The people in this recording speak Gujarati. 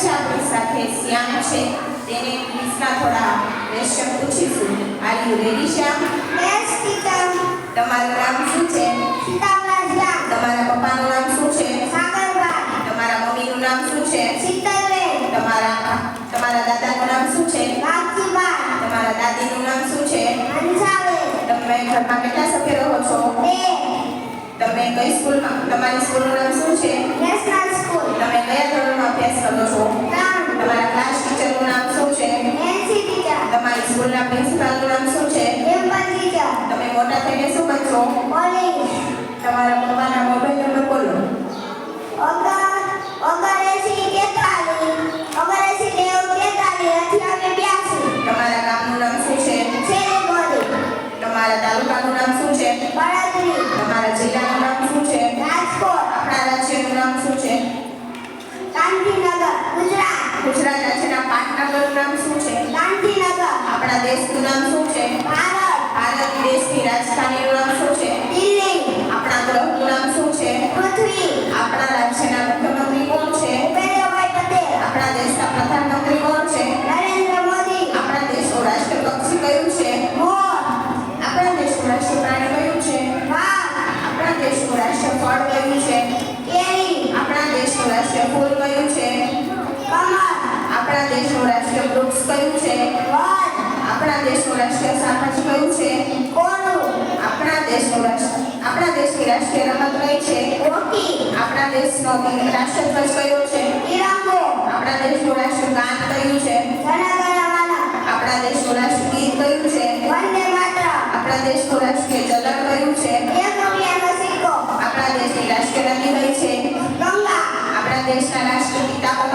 આજે આપણી સાથે શ્યામ છે. તેને ક્વિઝના થોડા ક્વેશ્ચન પૂછીશું. Are you ready Shyam? Yes teacher. તમારું નામ શું છે? સીતારામ. તમારા પપ્પાનું નામ શું છે? સાગરભાઈ. તમારા મમ્મીનું નામ શું છે? શીતલબેન. તમારા દાદાનું નામ શું છે? રાજીભાઈ. તમારા દાદીનું નામ શું છે? હંસાબેન. તમે ઘરમાં કેટલા સભ્ય રહો છો? 2. તમે કઈ સ્કૂલમાં, તમારી સ્કૂલનું નામ શું છે? National school. તમે કયા ધોરણમાં અભ્યાસ કરો છો? 3. તમારા ક્લાસ ટીચરનું નામ શું છે? NC teacher. તમારી સ્કૂલના પ્રિન્સિપાલનું નામ શું છે? ડિમ્પલ ટીચર. તમે મોટા થઈને શું બનશો? પોલીસ. તમારા પપ્પાના મોબાઈલ નંબર બોલો. 89 તમારા ગામનું નામ શું છે? તમારા તાલુકાનું નામ શું છે? તમારા જિલ્લાનું નામ શું છે? આપણા રાજ્યનું નામ શું છે? ગુજરાત રાજ્યના પાટનગરનું નામ શું છે? આપણા દેશનું નામ શું છે? ભારત દેશની રાજધાનીનું નામ શું છે? આપણા ગ્રહનું નામ શું છે? આપણા રાજ્યના મુખ્યમંત્રી કોણ છે? આપણા દેશના પ્રધાનમંત્રી કોણ છે? આપણા દેશનું રાષ્ટ્ર પક્ષી કયું છે? આપણા દેશનું રાષ્ટ્ર પ્રાણી કયું છે? આપણા દેશનું રાષ્ટ્ર ફળ કયું છે? આપણા દેશનું રાષ્ટ્ર ફૂલ કયું છે? આપણા દેશનું રાષ્ટ્ર વૃક્ષ કયું છે? આપણા દેશનું રાષ્ટ્ર શાકભાજી કયું છે? આપણા દેશની રાષ્ટ્રીય રમત કઈ છે? આપણા દેશનો રાષ્ટ્રધ્વજ કયો છે? આપણા દેશનું રાષ્ટ્રગાન કયું છે? આપણા દેશનું રાષ્ટ્રગીત કયું છે? આપણા દેશનું રાષ્ટ્રીય ચલણ કયું છે? આપણા દેશની રાષ્ટ્રીય નદી કઈ છે? આપણા દેશના રાષ્ટ્રપિતા કોણ